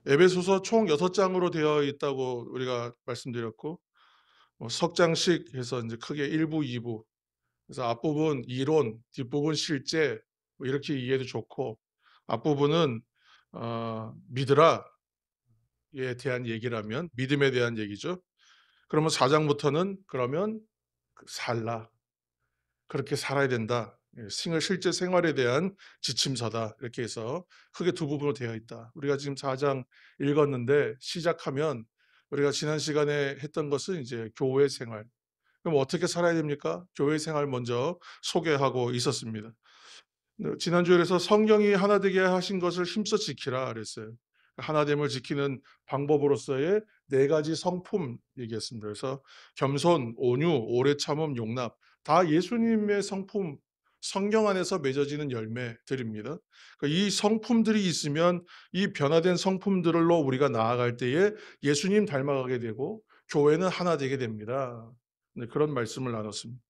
에베소서 총 6장으로 되어 있다고 우리가 말씀드렸고, 석장식 해서 이제 크게 1부, 2부. 그래서 앞부분 이론, 뒷부분 실제, 뭐 이렇게 이해도 좋고, 앞부분은 믿으라에 대한 얘기라면 믿음에 대한 얘기죠. 그러면 4장부터는 그러면 살라. 그렇게 살아야 된다. 실제 생활에 대한 지침서다. 이렇게 해서 크게 두 부분으로 되어 있다. 우리가 지금 4장 읽었는데 시작하면 우리가 지난 시간에 했던 것은 이제 교회 생활. 그럼 어떻게 살아야 됩니까? 교회 생활 먼저 소개하고 있었습니다. 지난주에서 성경이 하나 되게 하신 것을 힘써 지키라 그랬어요. 하나됨을 지키는 방법으로서의 4가지 성품 얘기했습니다. 그래서 겸손, 온유, 오래 참음, 용납 다 예수님의 성품, 성경 안에서 맺어지는 열매들입니다. 이 성품들이 있으면 이 변화된 성품들로 우리가 나아갈 때에 예수님 닮아가게 되고 교회는 하나 되게 됩니다. 네, 그런 말씀을 나눴습니다.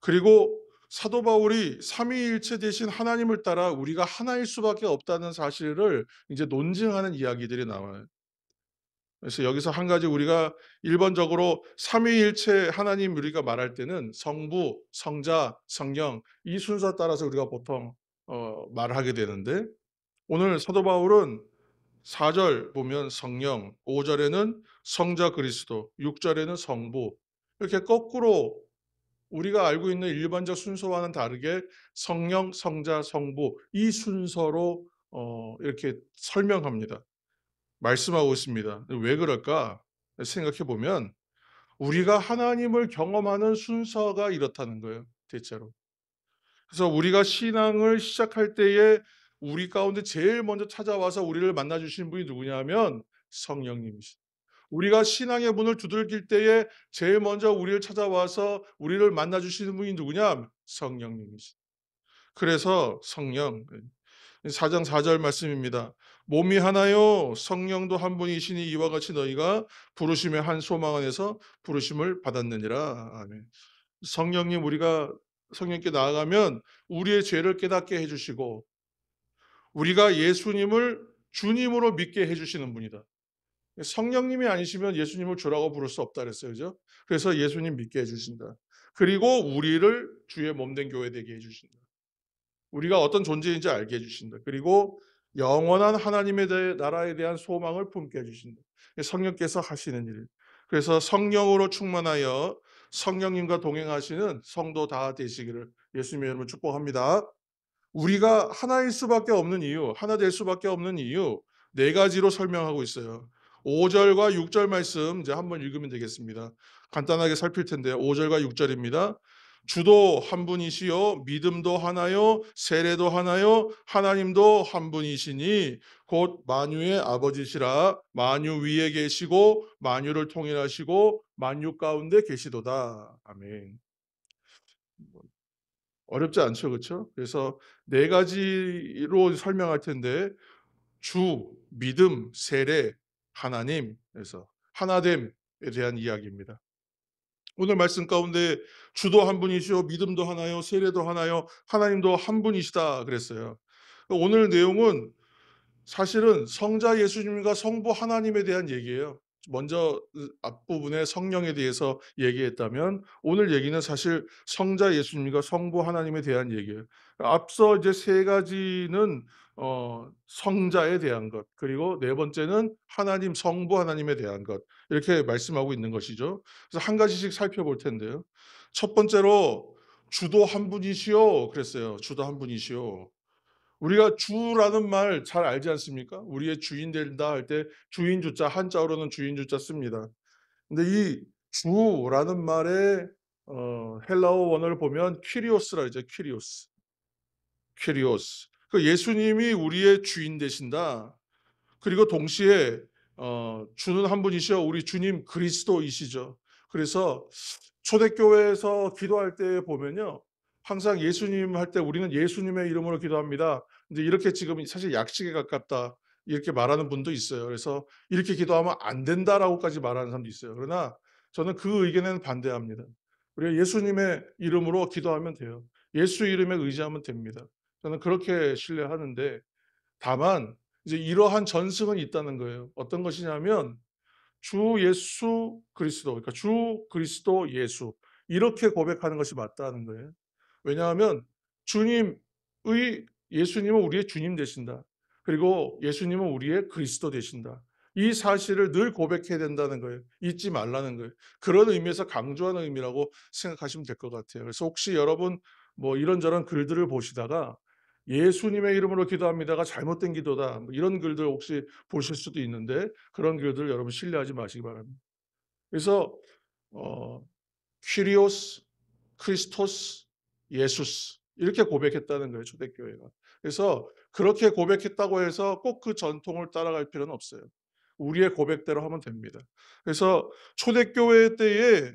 그리고 사도 바울이 삼위일체 대신 하나님을 따라 우리가 하나일 수밖에 없다는 사실을 이제 논증하는 이야기들이 나와요. 그래서 여기서 한 가지 우리가 일반적으로 삼위일체 하나님 우리가 말할 때는 성부, 성자, 성령 이 순서 따라서 우리가 보통 말하게 되는데, 오늘 사도 바울은 4절 보면 성령, 5절에는 성자 그리스도, 6절에는 성부, 이렇게 거꾸로 우리가 알고 있는 일반적 순서와는 다르게 성령, 성자, 성부 이 순서로 이렇게 설명합니다. 말씀하고 있습니다. 왜 그럴까 생각해 보면 우리가 하나님을 경험하는 순서가 이렇다는 거예요. 대체로. 그래서 우리가 신앙을 시작할 때에 우리 가운데 제일 먼저 찾아와서 우리를 만나 주시는 분이 누구냐면 성령님이시죠. 우리가 신앙의 문을 두들길 때에 제일 먼저 우리를 찾아와서 우리를 만나 주시는 분이 누구냐? 성령님이시죠. 그래서 성령 4장 4절 말씀입니다. 몸이 하나요 성령도 한 분이시니 이와 같이 너희가 부르심의 한 소망 안에서 부르심을 받았느니라. 아멘. 성령님, 우리가 성령께 나아가면 우리의 죄를 깨닫게 해주시고 우리가 예수님을 주님으로 믿게 해주시는 분이다. 성령님이 아니시면 예수님을 주라고 부를 수 없다 그랬어요. 그죠? 그래서 예수님 믿게 해주신다. 그리고 우리를 주의 몸된 교회 되게 해주신다. 우리가 어떤 존재인지 알게 해주신다. 그리고 영원한 하나님의 나라에 대한 소망을 품게 해주신다. 성령께서 하시는 일. 그래서 성령으로 충만하여 성령님과 동행하시는 성도 다 되시기를 예수님의 이름으로 축복합니다. 우리가 하나일 수밖에 없는 이유, 하나 될 수밖에 없는 이유 4가지로 설명하고 있어요. 5절과 6절 말씀 이제 한번 읽으면 되겠습니다. 간단하게 살필 텐데 5절과 6절입니다. 주도 한 분이시요 믿음도 하나요 세례도 하나요 하나님도 한 분이시니 곧 만유의 아버지시라. 만유 위에 계시고 만유를 통일하시고 만유 가운데 계시도다. 아멘. 어렵지 않죠, 그렇죠? 그래서 4가지로 설명할 텐데 주, 믿음, 세례, 하나님, 그래서 하나됨에 대한 이야기입니다. 오늘 말씀 가운데 주도 한 분이시요 믿음도 하나요 세례도 하나요 하나님도 한 분이시다 그랬어요. 오늘 내용은 사실은 성자 예수님과 성부 하나님에 대한 얘기예요. 먼저 앞부분에 성령에 대해서 얘기했다면 오늘 얘기는 사실 성자 예수님과 성부 하나님에 대한 얘기예요. 앞서 이제 3가지는 성자에 대한 것, 그리고 4번째는 하나님 성부 하나님에 대한 것 이렇게 말씀하고 있는 것이죠. 그래서 한 가지씩 살펴볼 텐데요. 첫 번째로 주도 한 분이시오 그랬어요. 주도 한 분이시오. 우리가 주라는 말 잘 알지 않습니까? 우리의 주인 된다 할 때 주인 주자 한자어로는 주인 주자 씁니다. 근데 이 주라는 말의 헬라어 원어를 보면 퀴리오스라 그러죠. 퀴리오스. 퀴리오스. 그 예수님이 우리의 주인 되신다. 그리고 동시에 주는 한 분이시요 우리 주님 그리스도이시죠. 그래서 초대교회에서 기도할 때 보면요. 항상 예수님 할 때 우리는 예수님의 이름으로 기도합니다. 근데 이렇게 지금 사실 약식에 가깝다. 이렇게 말하는 분도 있어요. 그래서 이렇게 기도하면 안 된다라고까지 말하는 사람도 있어요. 그러나 저는 그 의견에는 반대합니다. 우리가 예수님의 이름으로 기도하면 돼요. 예수 이름에 의지하면 됩니다. 저는 그렇게 신뢰하는데 다만 이제 이러한 전승은 있다는 거예요. 어떤 것이냐면 주 예수 그리스도, 그러니까 주 그리스도 예수, 이렇게 고백하는 것이 맞다는 거예요. 왜냐하면 주님의 예수님은 우리의 주님 되신다. 그리고 예수님은 우리의 그리스도 되신다. 이 사실을 늘 고백해야 된다는 거예요. 잊지 말라는 거예요. 그런 의미에서 강조하는 의미라고 생각하시면 될 것 같아요. 그래서 혹시 여러분 뭐 이런저런 글들을 보시다가 예수님의 이름으로 기도합니다가 잘못된 기도다, 뭐 이런 글들 혹시 보실 수도 있는데, 그런 글들 여러분 신뢰하지 마시기 바랍니다. 그래서 퀴리오스, 크리스토스, 예수스, 이렇게 고백했다는 거예요, 초대교회가. 그래서 그렇게 고백했다고 해서 꼭 그 전통을 따라갈 필요는 없어요. 우리의 고백대로 하면 됩니다. 그래서 초대교회 때에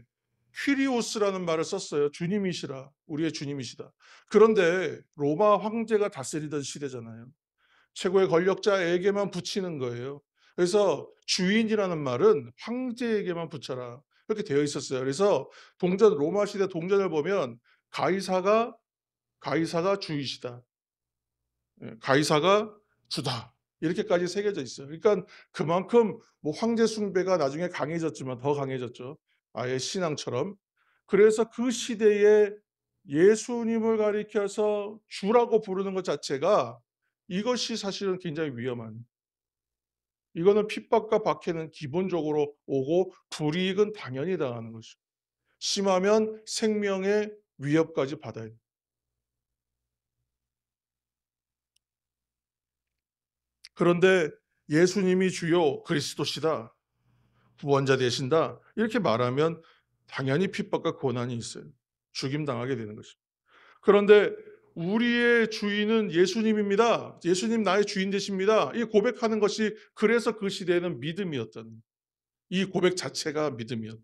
퀴리오스라는 말을 썼어요. 주님이시라, 우리의 주님이시다. 그런데 로마 황제가 다스리던 시대잖아요. 최고의 권력자에게만 붙이는 거예요. 그래서 주인이라는 말은 황제에게만 붙여라, 이렇게 되어 있었어요. 그래서 로마 시대 동전을 보면 가이사가 주이시다, 가이사가 주다, 이렇게까지 새겨져 있어요. 그러니까 그만큼 뭐 황제 숭배가 나중에 강해졌지만 더 강해졌죠. 아예 신앙처럼. 그래서 그 시대에 예수님을 가리켜서 주라고 부르는 것 자체가, 이것이 사실은 굉장히 위험한, 이거는 핍박과 박해는 기본적으로 오고 불이익은 당연히 당하는 것이고, 심하면 생명의 위협까지 받아야 돼요. 그런데 예수님이 주요 그리스도시다, 구원자 되신다, 이렇게 말하면 당연히 핍박과 고난이 있어요. 죽임당하게 되는 것입니다. 그런데 우리의 주인은 예수님입니다, 예수님 나의 주인 되십니다, 이 고백하는 것이, 그래서 그 시대에는 믿음이었다는, 이 고백 자체가 믿음이었다.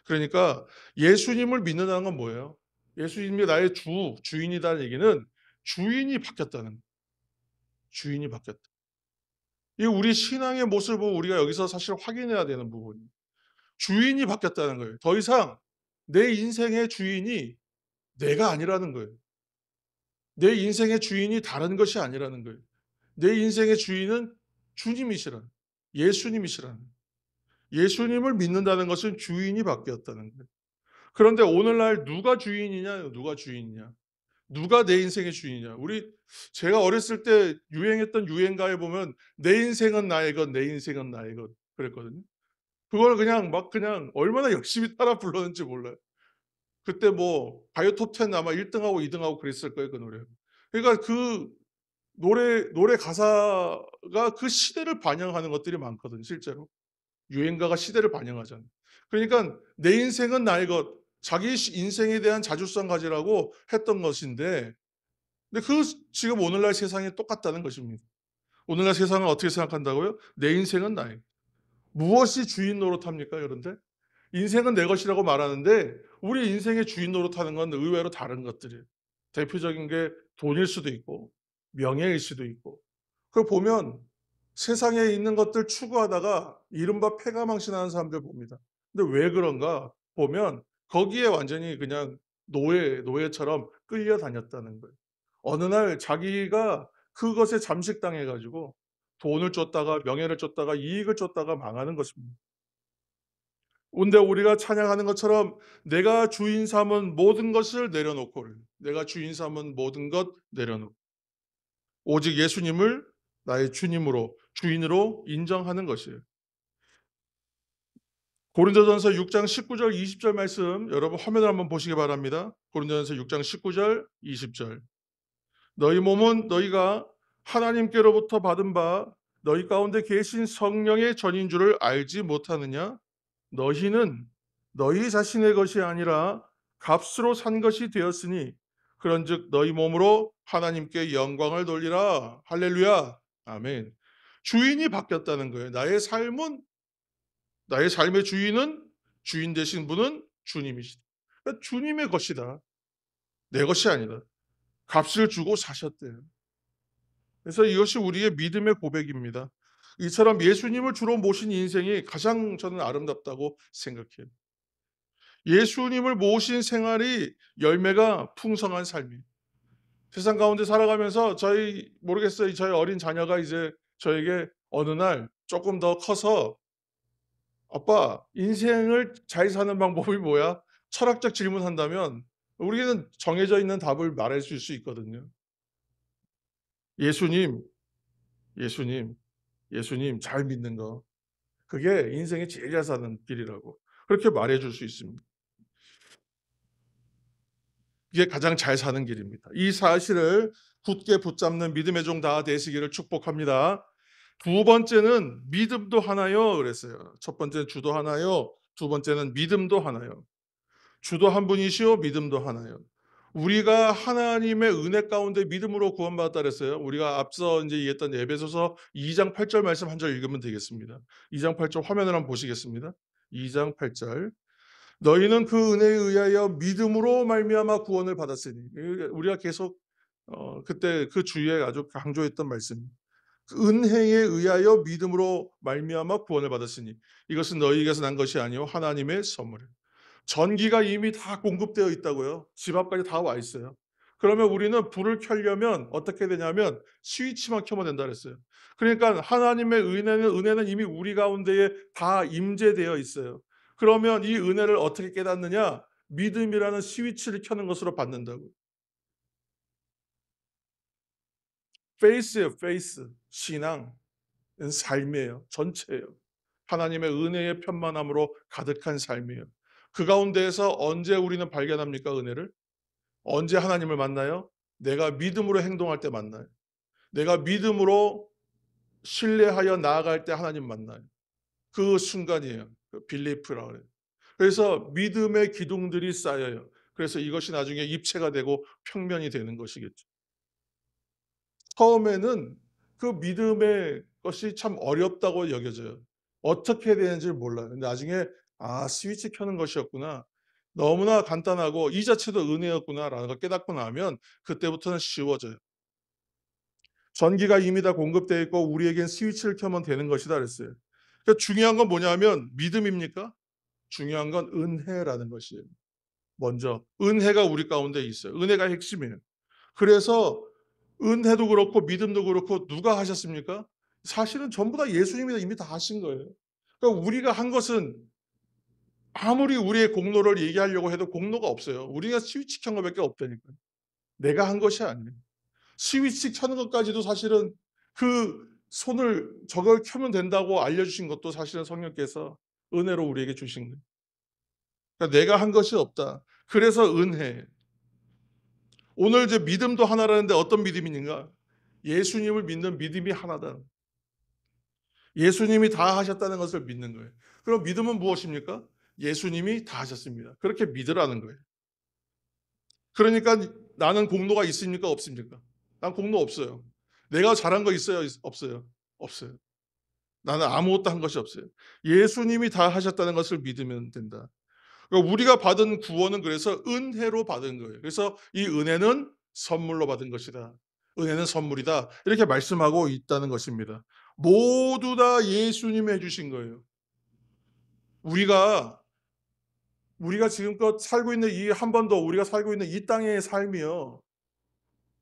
그러니까 예수님을 믿는다는 건 뭐예요? 예수님이 나의 주인이라는 얘기는 주인이 바뀌었다는 거예요. 주인이 바뀌었다. 이 우리 신앙의 모습을 우리가 여기서 사실 확인해야 되는 부분이에요. 주인이 바뀌었다는 거예요. 더 이상 내 인생의 주인이 내가 아니라는 거예요. 내 인생의 주인이 다른 것이 아니라는 거예요. 내 인생의 주인은 주님이시라는, 예수님이시라는, 예수님을 믿는다는 것은 주인이 바뀌었다는 거예요. 그런데 오늘날 누가 주인이냐? 누가 주인이냐? 누가 내 인생의 주인이냐? 제가 어렸을 때 유행했던 유행가에 보면 내 인생은 나의 것, 내 인생은 나의 것 그랬거든요. 그걸 그냥 얼마나 열심히 따라 불렀는지 몰라요. 그때 뭐 가요 톱10 아마 1 등하고 2 등하고 그랬을 거예요, 그 노래. 그러니까 그 노래 가사가 그 시대를 반영하는 것들이 많거든요, 실제로. 유행가가 시대를 반영하잖아요. 그러니까 내 인생은 나의 것, 자기 인생에 대한 자주성 가지라고 했던 것인데, 근데 지금 오늘날 세상이 똑같다는 것입니다. 오늘날 세상은 어떻게 생각한다고요? 내 인생은 나의 것. 무엇이 주인 노릇합니까, 그런데? 인생은 내 것이라고 말하는데 우리 인생의 주인 노릇하는 건 의외로 다른 것들이에요. 대표적인 게 돈일 수도 있고 명예일 수도 있고. 그걸 보면 세상에 있는 것들 추구하다가 이른바 패가망신하는 사람들 봅니다. 근데 왜 그런가 보면 거기에 완전히 그냥 노예처럼 끌려다녔다는 거예요. 어느 날 자기가 그것에 잠식당해 가지고 돈을 쫓다가 명예를 쫓다가 이익을 쫓다가 망하는 것입니다. 근데 우리가 찬양하는 것처럼 내가 주인 삼은 모든 것을 내려놓고, 내가 주인 삼은 모든 것 내려놓고 오직 예수님을 나의 주님으로, 주인으로 인정하는 것이에요. 고린도전서 6장 19절 20절 말씀 여러분 화면을 한번 보시기 바랍니다. 고린도전서 6장 19절 20절. 너희 몸은 너희가 하나님께로부터 받은 바 너희 가운데 계신 성령의 전인 줄을 알지 못하느냐? 너희는 너희 자신의 것이 아니라 값으로 산 것이 되었으니 그런즉 너희 몸으로 하나님께 영광을 돌리라. 할렐루야. 아멘. 주인이 바뀌었다는 거예요. 나의 삶의 주인은, 주인 되신 분은 주님이시다. 그러니까 주님의 것이다, 내 것이 아니다. 값을 주고 사셨대요. 그래서 이것이 우리의 믿음의 고백입니다. 이처럼 예수님을 주로 모신 인생이 가장 저는 아름답다고 생각해요. 예수님을 모신 생활이 열매가 풍성한 삶이에요. 세상 가운데 살아가면서 저희 어린 자녀가 이제 저에게 어느 날 조금 더 커서 "아빠, 인생을 잘 사는 방법이 뭐야?" 철학적 질문한다면 우리는 정해져 있는 답을 말해 줄 수 있거든요. "예수님, 예수님, 예수님 잘 믿는 거. 그게 인생이 제일 잘 사는 길이라고." 그렇게 말해 줄 수 있습니다. 그게 가장 잘 사는 길입니다. 이 사실을 굳게 붙잡는 믿음의 종 다 되시기를 축복합니다. 두 번째는 믿음도 하나요 그랬어요. 첫 번째는 주도 하나요. 두 번째는 믿음도 하나요. 주도 한 분이시요 믿음도 하나요. 우리가 하나님의 은혜 가운데 믿음으로 구원받았다 그랬어요. 우리가 앞서 이제 얘기했던 에베소서 2장 8절 말씀 한 절 읽으면 되겠습니다. 2장 8절 화면을 한번 보시겠습니다. 2장 8절. 너희는 그 은혜에 의하여 믿음으로 말미암아 구원을 받았으니. 우리가 계속 그때 그 주에 아주 강조했던 말씀입니다. 그 은혜에 의하여 믿음으로 말미암아 구원을 받았으니 이것은 너희에게서 난 것이 아니요 하나님의 선물이라. 전기가 이미 다 공급되어 있다고요. 집 앞까지 다 와 있어요. 그러면 우리는 불을 켜려면 어떻게 되냐면 스위치만 켜면 된다 그랬어요. 그러니까 하나님의 은혜는 이미 우리 가운데에 다 임재되어 있어요. 그러면 이 은혜를 어떻게 깨닫느냐? 믿음이라는 스위치를 켜는 것으로 받는다고. 페이스예요, 페이스. 신앙은 삶이에요. 전체예요. 하나님의 은혜의 편만함으로 가득한 삶이에요. 그 가운데에서 언제 우리는 발견합니까, 은혜를? 언제 하나님을 만나요? 내가 믿음으로 행동할 때 만나요. 내가 믿음으로 신뢰하여 나아갈 때 하나님 만나요. 그 순간이에요. 그 빌리프라고 그래요. 그래서 믿음의 기둥들이 쌓여요. 그래서 이것이 나중에 입체가 되고 평면이 되는 것이겠죠. 처음에는 그 믿음의 것이 참 어렵다고 여겨져요. 어떻게 되는지를 몰라요. 근데 나중에 '아 스위치 켜는 것이었구나. 너무나 간단하고 이 자체도 은혜였구나.'라는 걸 깨닫고 나면 그때부터는 쉬워져요. 전기가 이미 다 공급되어 있고 우리에겐 스위치를 켜면 되는 것이다 그랬어요. 그러니까 중요한 건 뭐냐면 믿음입니까? 중요한 건 은혜라는 것이에요. 먼저 은혜가 우리 가운데 있어요. 은혜가 핵심이에요. 그래서 은혜도 그렇고 믿음도 그렇고 누가 하셨습니까? 사실은 전부 다 예수님이 이미 다 하신 거예요. 그러니까 우리가 한 것은 아무리 우리의 공로를 얘기하려고 해도 공로가 없어요. 우리가 스위치 켠 것밖에 없다니까요. 내가 한 것이 아니에요. 스위치 켜는 것까지도 사실은 그 손을 저걸 켜면 된다고 알려주신 것도 사실은 성령께서 은혜로 우리에게 주신 거예요. 그러니까 내가 한 것이 없다. 그래서 은혜. 오늘 이제 믿음도 하나라는데 어떤 믿음인가? 예수님을 믿는 믿음이 하나다. 예수님이 다 하셨다는 것을 믿는 거예요. 그럼 믿음은 무엇입니까? 예수님이 다 하셨습니다. 그렇게 믿으라는 거예요. 그러니까 나는 공로가 있습니까? 없습니까? 난 공로 없어요. 내가 잘한 거 있어요? 없어요? 없어요. 나는 아무것도 한 것이 없어요. 예수님이 다 하셨다는 것을 믿으면 된다. 그러니까 우리가 받은 구원은 그래서 은혜로 받은 거예요. 그래서 이 은혜는 선물로 받은 것이다. 은혜는 선물이다. 이렇게 말씀하고 있다는 것입니다. 모두 다 예수님이 해 주신 거예요. 우리가 지금껏 살고 있는 이 한 번 더 우리가 살고 있는 이 땅의 삶이요.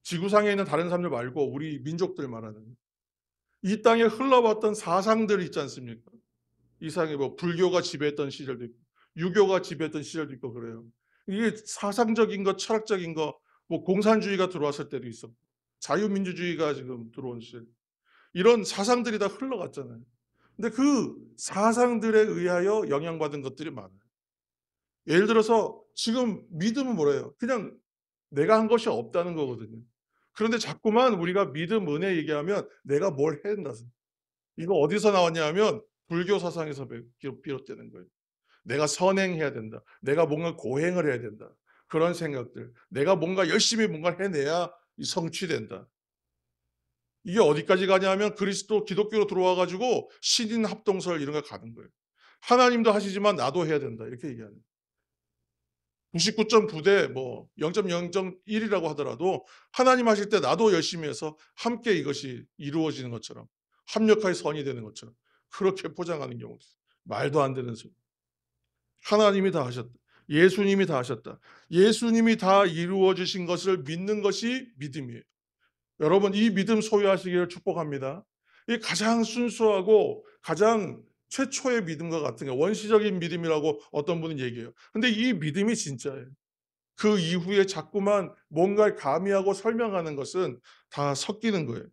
지구상에 있는 다른 사람들 말고 우리 민족들 말하는 이 땅에 흘러왔던 사상들이 있지 않습니까? 이상의 뭐 불교가 지배했던 시절도 있고 유교가 지배했던 시절도 있고 그래요. 이게 사상적인 것, 철학적인 거, 뭐 공산주의가 들어왔을 때도 있었고 자유민주주의가 지금 들어온 시절 이런 사상들이 다 흘러갔잖아요. 근데 그 사상들에 의하여 영향받은 것들이 많아요. 예를 들어서 지금 믿음은 뭐래요? 그냥 내가 한 것이 없다는 거거든요. 그런데 자꾸만 우리가 믿음, 은혜 얘기하면 내가 뭘 해야 된다. 이거 어디서 나왔냐 하면 불교 사상에서 비롯되는 거예요. 내가 선행해야 된다. 내가 뭔가 고행을 해야 된다. 그런 생각들. 내가 뭔가 열심히 뭔가를 해내야 성취된다. 이게 어디까지 가냐면 그리스도 기독교로 들어와 가지고 신인 합동설 이런 거 가는 거예요. 하나님도 하시지만 나도 해야 된다. 이렇게 얘기하는 거예요. 99.9 대 뭐 0.0.1이라고 하더라도 하나님 하실 때 나도 열심히 해서 함께 이것이 이루어지는 것처럼 합력하여 선이 되는 것처럼 그렇게 포장하는 경우도 있어요. 말도 안 되는 소리. 하나님이 다 하셨다. 예수님이 다 하셨다. 예수님이 다 이루어 주신 것을 믿는 것이 믿음이에요. 여러분 이 믿음 소유하시기를 축복합니다. 이 가장 순수하고 가장 최초의 믿음과 같은 게 원시적인 믿음이라고 어떤 분은 얘기해요. 근데 이 믿음이 진짜예요. 그 이후에 자꾸만 뭔가를 가미하고 설명하는 것은 다 섞이는 거예요.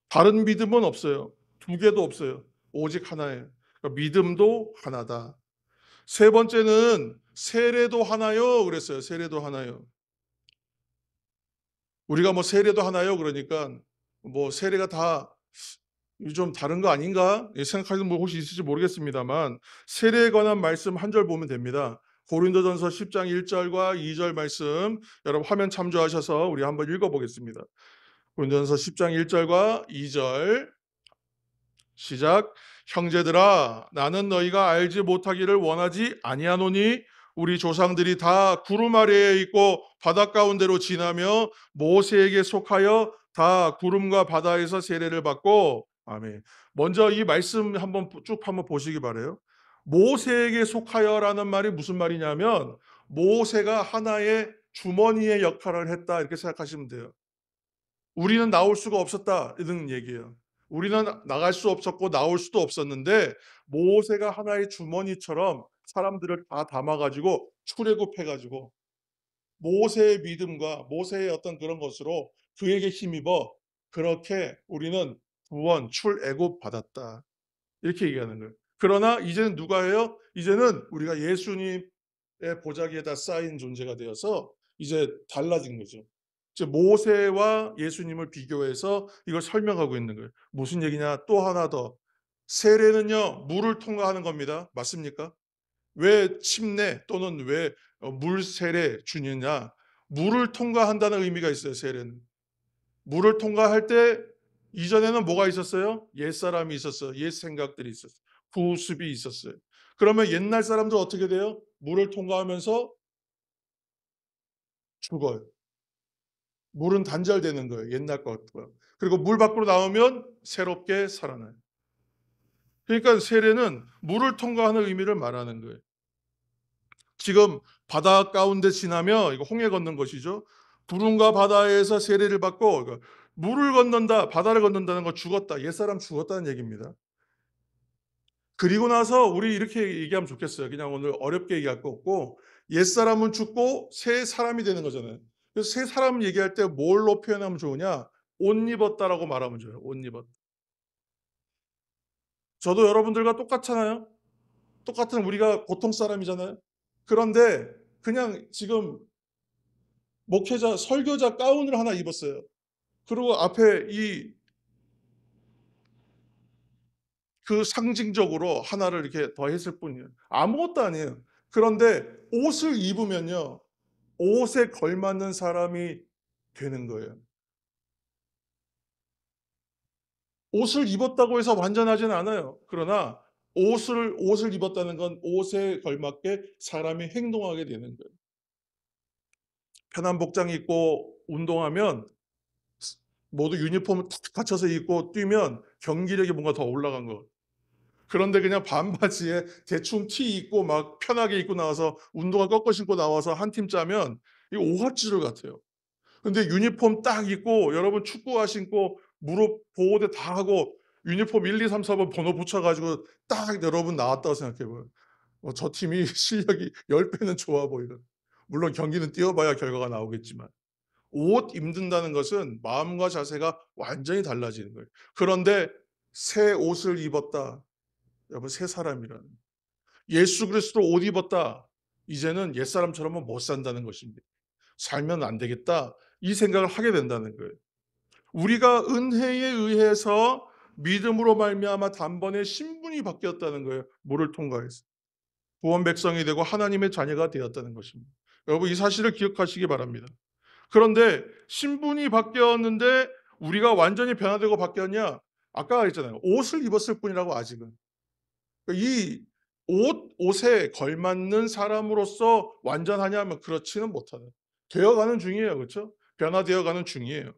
다른 믿음은 없어요. 두 개도 없어요. 오직 하나예요. 그러니까 믿음도 하나다. 세 번째는 세례도 하나요? 그랬어요. 세례도 하나요. 우리가 뭐 세례도 하나요? 그러니까 뭐 세례가 다 좀 다른 거 아닌가? 생각하시는 분 혹시 있을지 모르겠습니다만 세례에 관한 말씀 한 절 보면 됩니다. 고린도전서 10장 1절과 2절 말씀 여러분 화면 참조하셔서 우리 한번 읽어보겠습니다. 고린도전서 10장 1절과 2절 시작. 형제들아 나는 너희가 알지 못하기를 원하지 아니하노니 우리 조상들이 다 구름 아래에 있고 바다 가운데로 지나며 모세에게 속하여 다 구름과 바다에서 세례를 받고 아멘. 먼저 이 말씀 한번 보시기 바래요. 모세에게 속하여라는 말이 무슨 말이냐면 모세가 하나의 주머니의 역할을 했다 이렇게 생각하시면 돼요. 우리는 나올 수가 없었다 이런 얘기예요. 우리는 나갈 수 없었고 나올 수도 없었는데 모세가 하나의 주머니처럼 사람들을 다 담아 가지고 출애굽해 가지고 모세의 믿음과 모세의 어떤 그런 것으로 그에게 힘입어 그렇게 우리는 구원 출애굽 받았다. 이렇게 얘기하는 거예요. 그러나 이제는 누가 해요? 이제는 우리가 예수님의 보자기에다 쌓인 존재가 되어서 이제 달라진 거죠. 즉 모세와 예수님을 비교해서 이걸 설명하고 있는 거예요. 무슨 얘기냐? 또 하나 더. 세례는요, 물을 통과하는 겁니다. 맞습니까? 왜 침례 또는 왜 물 세례 주느냐? 물을 통과한다는 의미가 있어요, 세례는. 물을 통과할 때 이전에는 뭐가 있었어요? 옛사람이 있었어요. 옛 생각들이 있었어요. 구습이 있었어요. 그러면 옛날 사람들 어떻게 돼요? 물을 통과하면서 죽어요. 물은 단절되는 거예요. 옛날 것과. 그리고 물 밖으로 나오면 새롭게 살아나요. 그러니까 세례는 물을 통과하는 의미를 말하는 거예요. 지금 바다 가운데 지나며 이거 홍해 걷는 것이죠. 구름과 바다에서 세례를 받고 그러니까 물을 건넌다, 바다를 건넌다는 거 죽었다. 옛사람 죽었다는 얘기입니다. 그리고 나서 우리 이렇게 얘기하면 좋겠어요. 그냥 오늘 어렵게 얘기할 거 없고 옛사람은 죽고 새 사람이 되는 거잖아요. 그래서 새 사람 얘기할 때 뭘로 표현하면 좋으냐? 옷 입었다라고 말하면 좋아요. 옷 입었다. 저도 여러분들과 똑같잖아요. 똑같은 우리가 보통 사람이잖아요. 그런데 그냥 지금 목회자, 설교자 가운을 하나 입었어요. 그리고 앞에 그 상징적으로 하나를 이렇게 더했을 뿐이에요. 아무것도 아니에요. 그런데 옷을 입으면요. 옷에 걸맞는 사람이 되는 거예요. 옷을 입었다고 해서 완전하지는 않아요. 그러나 옷을 입었다는 건 옷에 걸맞게 사람이 행동하게 되는 거예요. 편한 복장 입고 운동하면 모두 유니폼을 탁 갖춰서 입고 뛰면 경기력이 뭔가 더 올라간 것. 그런데 그냥 반바지에 대충 티 입고 막 편하게 입고 나와서 운동화 꺾어 신고 나와서 한 팀 짜면 이거 오합지졸 같아요. 근데 유니폼 딱 입고 여러분 축구화 신고 무릎 보호대 다 하고 유니폼 1, 2, 3, 4번 번호 붙여 가지고 딱 여러분 나왔다고 생각해 봐요. 저 팀이 실력이 10 배는 좋아 보이거든. 물론 경기는 뛰어 봐야 결과가 나오겠지만. 옷 입는다는 것은 마음과 자세가 완전히 달라지는 거예요. 그런데 새 옷을 입었다. 여러분 새 사람이라는. 예수 그리스도 옷 입었다. 이제는 옛사람처럼은 못 산다는 것입니다. 살면 안 되겠다. 이 생각을 하게 된다는 거예요. 우리가 은혜에 의해서 믿음으로 말미암아 단번에 신분이 바뀌었다는 거예요. 물을 통과해서. 구원 백성이 되고 하나님의 자녀가 되었다는 것입니다. 여러분 이 사실을 기억하시기 바랍니다. 그런데 신분이 바뀌었는데 우리가 완전히 변화되고 바뀌었냐? 아까 했잖아요. 옷을 입었을 뿐이라고 아직은. 이 옷에 걸맞는 사람으로서 완전하냐면 그렇지는 못하다. 되어가는 중이에요. 그렇죠? 변화되어 가는 중이에요.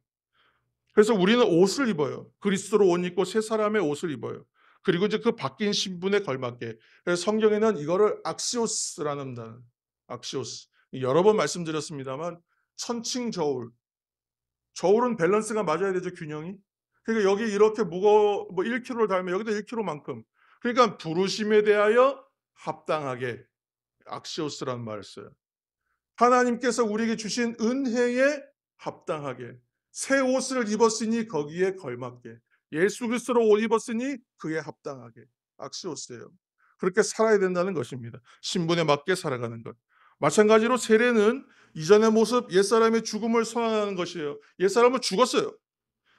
그래서 우리는 옷을 입어요. 그리스도로 옷 입고 새 사람의 옷을 입어요. 그리고 이제 그 바뀐 신분에 걸맞게. 그래서 성경에는 이거를 악시오스라는 단어, 악시오스. 여러 번 말씀드렸습니다만 천칭 저울. 저울은 밸런스가 맞아야 되죠, 균형이. 그러니까 여기 이렇게 무거워 뭐 1 킬로를 달면 여기도 1 킬로만큼. 그러니까 부르심에 대하여 합당하게 악시오스라는 말을 써요. 하나님께서 우리에게 주신 은혜에 합당하게 새 옷을 입었으니 거기에 걸맞게 예수 그리스도로 옷 입었으니 그에 합당하게 악시오스예요. 그렇게 살아야 된다는 것입니다. 신분에 맞게 살아가는 것. 마찬가지로 세례는 이전의 모습 옛사람의 죽음을 선언하는 것이에요. 옛사람은 죽었어요.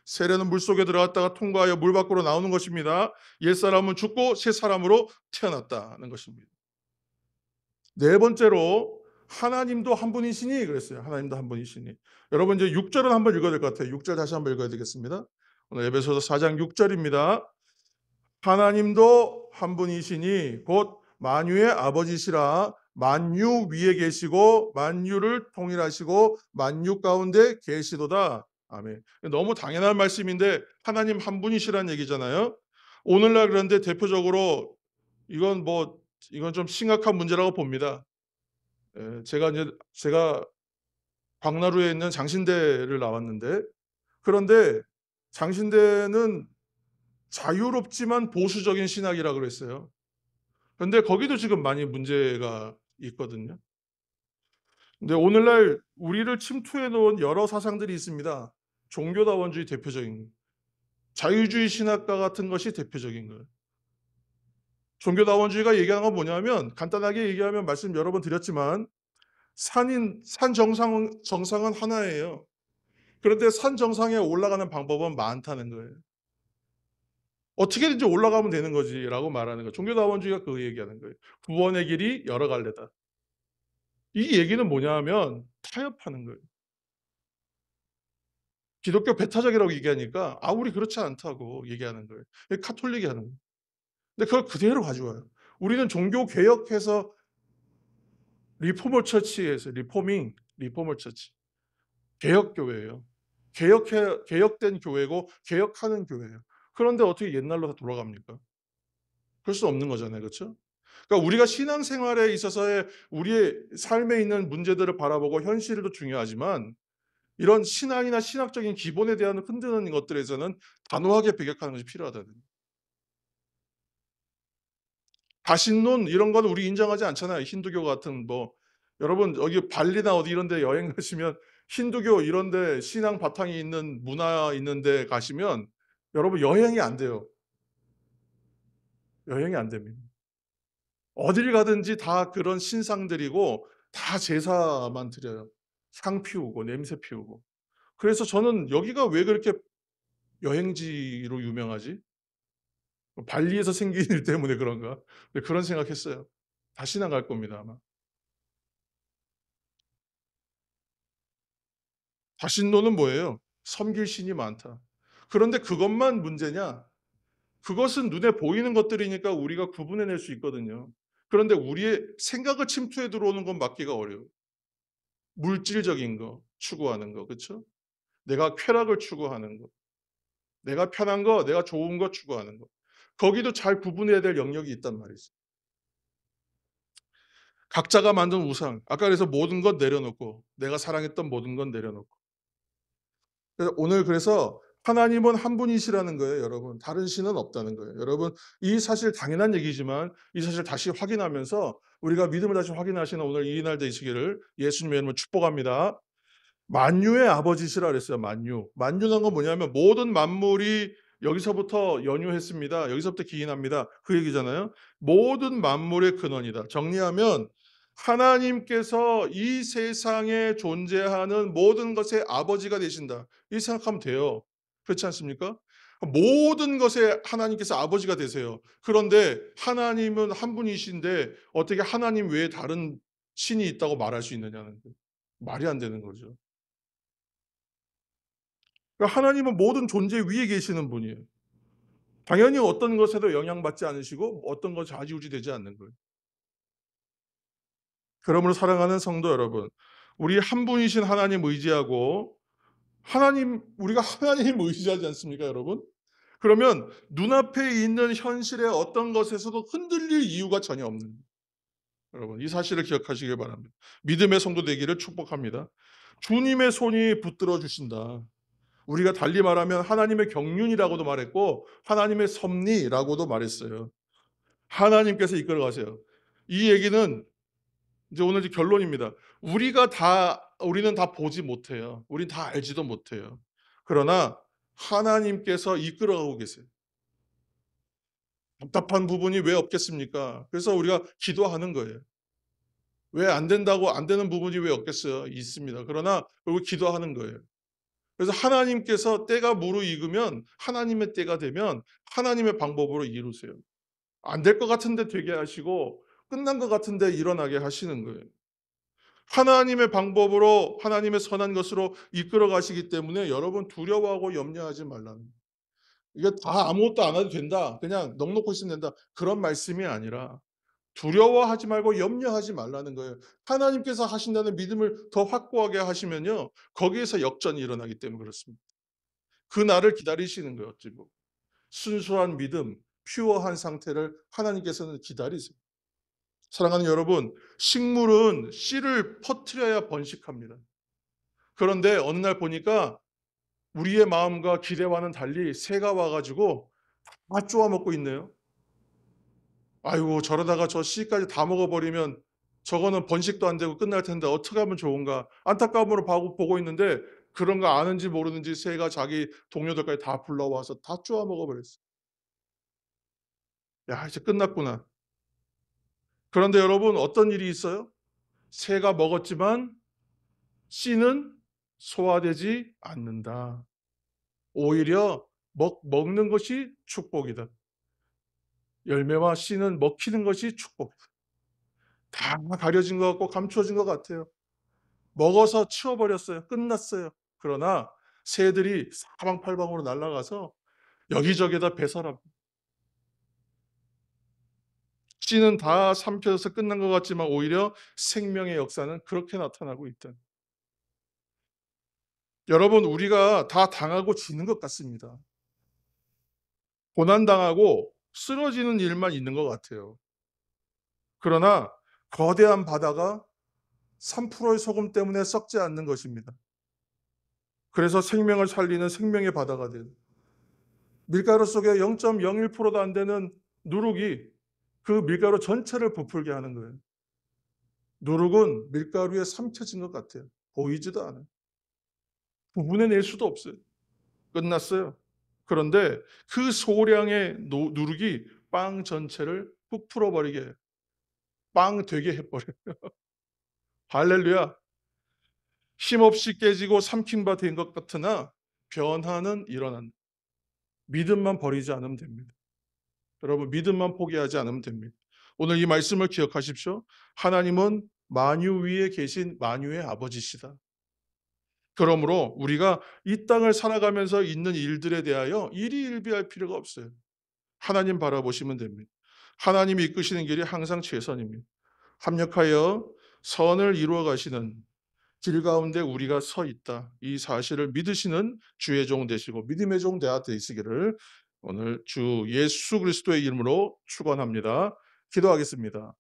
세례는 물속에 들어갔다가 통과하여 물 밖으로 나오는 것입니다. 옛사람은 죽고 새 사람으로 태어났다는 것입니다. 네 번째로 하나님도 한 분이시니 그랬어요. 하나님도 한 분이시니. 여러분 이제 6절은 한번 읽어야 될 것 같아요. 6절 다시 한번 읽어야 되겠습니다. 오늘 에베소서 4장 6절입니다. 하나님도 한 분이시니 곧 만유의 아버지시라 만유 위에 계시고 만유를 통일하시고 만유 가운데 계시도다. 아멘. 너무 당연한 말씀인데 하나님 한 분이시라는 얘기잖아요. 오늘날 그런데 대표적으로 이건 뭐 이건 좀 심각한 문제라고 봅니다. 제가 광나루에 있는 장신대를 나왔는데 그런데 장신대는 자유롭지만 보수적인 신학이라 그랬어요. 그런데 거기도 지금 많이 문제가 있거든요. 근데 오늘날 우리를 침투해 놓은 여러 사상들이 있습니다. 종교다원주의 대표적인 거. 자유주의 신학과 같은 것이 대표적인 거예요. 종교다원주의가 얘기하는 건 뭐냐면 간단하게 얘기하면 말씀 여러 번 드렸지만 산 정상은 하나예요. 그런데 산 정상에 올라가는 방법은 많다는 거예요. 어떻게든지 올라가면 되는 거지라고 말하는 거예요. 종교다원주의가 그 얘기하는 거예요. 구원의 길이 여러 갈래다. 이 얘기는 뭐냐 하면 타협하는 거예요. 기독교 배타적이라고 얘기하니까 우리 그렇지 않다고 얘기하는 거예요. 카톨릭이 하는 거예요. 근데 그걸 그대로 가져와요. 우리는 종교 개혁해서 리포머 처치에서 리포머 처치. 개혁교회예요. 개혁된 교회고 개혁하는 교회예요. 그런데 어떻게 옛날로 다 돌아갑니까? 그럴 수 없는 거잖아요. 그렇죠? 그러니까 우리가 신앙생활에 있어서의 우리의 삶에 있는 문제들을 바라보고 현실도 중요하지만 이런 신앙이나 신학적인 기본에 대한 흔드는 것들에서는 단호하게 배격하는 것이 필요하다는 거예요. 다신론 이런 건 우리 인정하지 않잖아요. 힌두교 같은 뭐 여러분 여기 발리나 어디 이런 데 여행 가시면 힌두교 이런 데 신앙 바탕이 있는 문화 있는 데 가시면 여러분 여행이 안 돼요. 여행이 안 됩니다. 어딜 가든지 다 그런 신상들이고 다 제사만 드려요. 향 피우고 냄새 피우고. 그래서 저는 '여기가 왜 그렇게 여행지로 유명하지? 발리에서 생긴 일 때문에 그런가?' 네 그런 생각했어요. 다시는 안 갈 겁니다 아마. 다신론은 뭐예요? 섬길 신이 많다. 그런데 그것만 문제냐? 그것은 눈에 보이는 것들이니까 우리가 구분해낼 수 있거든요. 그런데 우리의 생각을 침투해 들어오는 건 막기가 어려워요. 물질적인 거 추구하는 거 그쵸? 내가 쾌락을 추구하는 거, 내가 편한 거, 내가 좋은 거 추구하는 거. 거기도 잘 구분해야 될 영역이 있단 말이죠. 각자가 만든 우상. 아까 그래서 모든 것 내려놓고 내가 사랑했던 모든 건 내려놓고. 그래서 하나님은 한 분이시라는 거예요, 여러분. 다른 신은 없다는 거예요. 여러분, 이 사실 당연한 얘기지만 이 사실 다시 확인하면서 우리가 믿음을 다시 확인하시는 오늘 이 날 되시기를 예수님의 이름으로 축복합니다. 만유의 아버지시라 그랬어요. 만유. 만유란 건 뭐냐면 모든 만물이 여기서부터 연유했습니다. 여기서부터 기인합니다. 그 얘기잖아요. 모든 만물의 근원이다. 정리하면 하나님께서 이 세상에 존재하는 모든 것의 아버지가 되신다. 이 생각하면 돼요. 그렇지 않습니까? 모든 것에 하나님께서 아버지가 되세요. 그런데 하나님은 한 분이신데 어떻게 하나님 외에 다른 신이 있다고 말할 수 있느냐는 거예요. 말이 안 되는 거죠. 그러니까 하나님은 모든 존재 위에 계시는 분이에요. 당연히 어떤 것에도 영향받지 않으시고 어떤 것 좌지우지되지 않는 거예요. 그러므로 사랑하는 성도 여러분, 우리 한 분이신 하나님 의지하고 우리가 하나님 의지하지 않습니까, 여러분? 그러면 눈앞에 있는 현실의 어떤 것에서도 흔들릴 이유가 전혀 없는 거예요. 여러분, 이 사실을 기억하시길 바랍니다. 믿음의 성도 되기를 축복합니다. 주님의 손이 붙들어 주신다. 우리가 달리 말하면 하나님의 경륜이라고도 말했고 하나님의 섭리라고도 말했어요. 하나님께서 이끌어 가세요. 이 얘기는 이제 오늘 이제 결론입니다. 우리는 다 보지 못해요. 우린 다 알지도 못해요. 그러나 하나님께서 이끌어가고 계세요. 답답한 부분이 왜 없겠습니까? 그래서 우리가 기도하는 거예요. 왜 안 된다고 안 되는 부분이 왜 없겠어요? 있습니다. 그러나 그리고 기도하는 거예요. 그래서 하나님께서 때가 무르익으면 하나님의 때가 되면 하나님의 방법으로 이루세요. 안 될 것 같은데 되게 하시고 끝난 것 같은데 일어나게 하시는 거예요. 하나님의 방법으로 하나님의 선한 것으로 이끌어 가시기 때문에 여러분 두려워하고 염려하지 말라는 거예요. 이게 다 아무것도 안 해도 된다. 그냥 넋 놓고 있으면 된다. 그런 말씀이 아니라 두려워하지 말고 염려하지 말라는 거예요. 하나님께서 하신다는 믿음을 더 확고하게 하시면요. 거기에서 역전이 일어나기 때문에 그렇습니다. 그 날을 기다리시는 거예요. 어찌 보면. 순수한 믿음, 퓨어한 상태를 하나님께서는 기다리세요. 사랑하는 여러분, 식물은 씨를 퍼뜨려야 번식합니다. 그런데 어느 날 보니까 우리의 마음과 기대와는 달리 새가 와 가지고 다 쪼아 먹고 있네요. 아이고 저러다가 저 씨까지 다 먹어 버리면 저거는 번식도 안 되고 끝날 텐데 어떻게 하면 좋은가 안타까움으로 보고 있는데 그런 거 아는지 모르는지 새가 자기 동료들까지 다 불러와서 다 쪼아 먹어 버렸어요. '야 이제 끝났구나.' 그런데 여러분 어떤 일이 있어요? 새가 먹었지만 씨는 소화되지 않는다. 오히려 먹는 것이 축복이다. 열매와 씨는 먹히는 것이 축복이다. 다 가려진 것 같고 감추어진 것 같아요. 먹어서 치워버렸어요. 끝났어요. 그러나 새들이 사방팔방으로 날아가서 여기저기다 배설합니다. 씨는 다 삼켜져서 끝난 것 같지만 오히려 생명의 역사는 그렇게 나타나고 있다. 여러분 우리가 다 당하고 지는 것 같습니다. 고난당하고 쓰러지는 일만 있는 것 같아요. 그러나 거대한 바다가 3%의 소금 때문에 썩지 않는 것입니다. 그래서 생명을 살리는 생명의 바다가 된 밀가루 속에 0.01%도 안 되는 누룩이 그 밀가루 전체를 부풀게 하는 거예요. 누룩은 밀가루에 삼켜진 것 같아요. 보이지도 않아요. 구분해낼 수도 없어요. 끝났어요. 그런데 그 소량의 누룩이 빵 전체를 부풀어 버리게 해요. 빵 되게 해버려요. 할렐루야. 힘없이 깨지고 삼킨 바 된 것 같으나 변화는 일어난다. 믿음만 버리지 않으면 됩니다. 여러분 믿음만 포기하지 않으면 됩니다. 오늘 이 말씀을 기억하십시오. 하나님은 만유 위에 계신 만유의 아버지시다. 그러므로 우리가 이 땅을 살아가면서 있는 일들에 대하여 일희일비할 필요가 없어요. 하나님 바라보시면 됩니다. 하나님이 이끄시는 길이 항상 최선입니다. 합력하여 선을 이루어 가시는 길 가운데 우리가 서 있다. 이 사실을 믿으시는 주의 종 되시고 믿음의 종 되시기를 오늘 주 예수 그리스도의 이름으로 축원합니다. 기도하겠습니다.